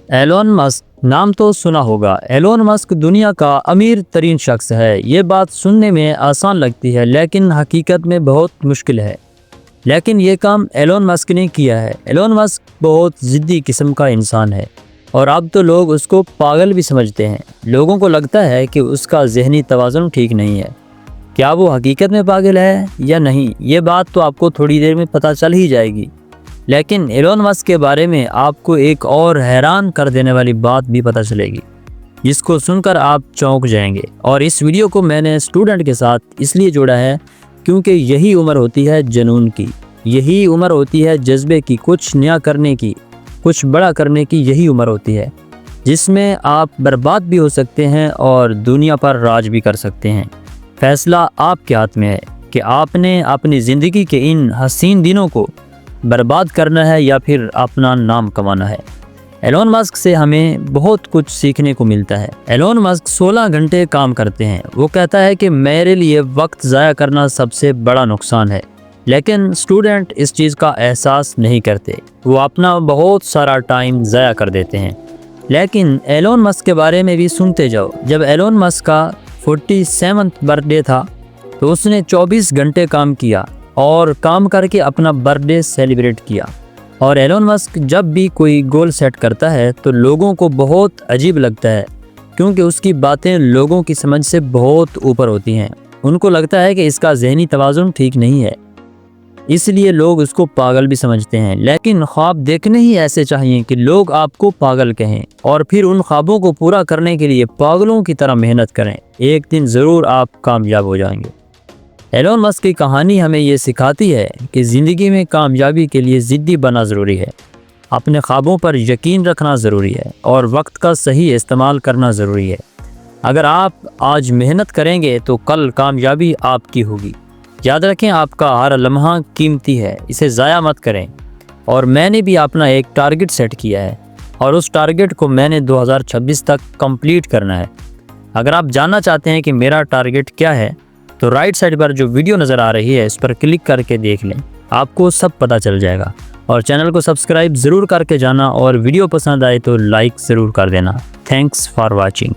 Elon Musk नाम तो सुना होगा। एलोन मस्क दुनिया का अमीर तरीन शख्स है। ये बात सुनने में आसान लगती है लेकिन हकीकत में बहुत मुश्किल है। लेकिन ये काम एलोन मस्क ने किया है। एलोन मस्क बहुत ज़िद्दी किस्म का इंसान है और अब तो लोग उसको पागल भी समझते हैं। लोगों को लगता है कि उसका ज़हनी तवाज़ुन ठीक नहीं है। क्या वो हकीकत में पागल है या नहीं, ये बात तो आपको थोड़ी देर में पता चल ही जाएगी। लेकिन एलोन मस्क के बारे में आपको एक और हैरान कर देने वाली बात भी पता चलेगी, जिसको सुनकर आप चौंक जाएंगे। और इस वीडियो को मैंने स्टूडेंट के साथ इसलिए जोड़ा है क्योंकि यही उम्र होती है जुनून की, यही उम्र होती है जज्बे की, कुछ नया करने की, कुछ बड़ा करने की। यही उम्र होती है जिसमें आप बर्बाद भी हो सकते हैं और दुनिया पर राज भी कर सकते हैं। फैसला आपके हाथ में है कि आपने अपनी ज़िंदगी के इन हसीन दिनों को बर्बाद करना है या फिर अपना नाम कमाना है। एलोन मस्क से हमें बहुत कुछ सीखने को मिलता है। एलोन मस्क 16 घंटे काम करते हैं। वो कहता है कि मेरे लिए वक्त ज़ाया करना सबसे बड़ा नुकसान है। लेकिन स्टूडेंट इस चीज़ का एहसास नहीं करते। वो अपना बहुत सारा टाइम ज़ाया कर देते हैं। लेकिन एलोन मस्क के बारे में भी सुनते जाओ। जब एलोन मस्क का 47वां बर्थडे था तो उसने 24 घंटे काम किया और काम करके अपना बर्थडे सेलिब्रेट किया। और एलोन मस्क जब भी कोई गोल सेट करता है तो लोगों को बहुत अजीब लगता है क्योंकि उसकी बातें लोगों की समझ से बहुत ऊपर होती हैं। उनको लगता है कि इसका ज़हनी तवाज़ुन ठीक नहीं है, इसलिए लोग उसको पागल भी समझते हैं। लेकिन ख्वाब देखने ही ऐसे चाहिए कि लोग आपको पागल कहें और फिर उन ख्वाबों को पूरा करने के लिए पागलों की तरह मेहनत करें। एक दिन ज़रूर आप कामयाब हो जाएंगे। एलोन मस्क की कहानी हमें ये सिखाती है कि ज़िंदगी में कामयाबी के लिए ज़िद्दी बनना ज़रूरी है, अपने ख्वाबों पर यकीन रखना ज़रूरी है और वक्त का सही इस्तेमाल करना ज़रूरी है। अगर आप आज मेहनत करेंगे तो कल कामयाबी आपकी होगी। याद रखें, आपका हर लम्हा कीमती है, इसे ज़ाया मत करें। और मैंने भी अपना एक टारगेट सेट किया है और उस टारगेट को मैंने 2026 तक कंप्लीट करना है। अगर आप जानना चाहते हैं कि मेरा टारगेट क्या है तो राइट साइड पर जो वीडियो नज़र आ रही है इस पर क्लिक करके देख लें, आपको सब पता चल जाएगा। और चैनल को सब्सक्राइब ज़रूर करके जाना और वीडियो पसंद आए तो लाइक ज़रूर कर देना। Thanks for watching.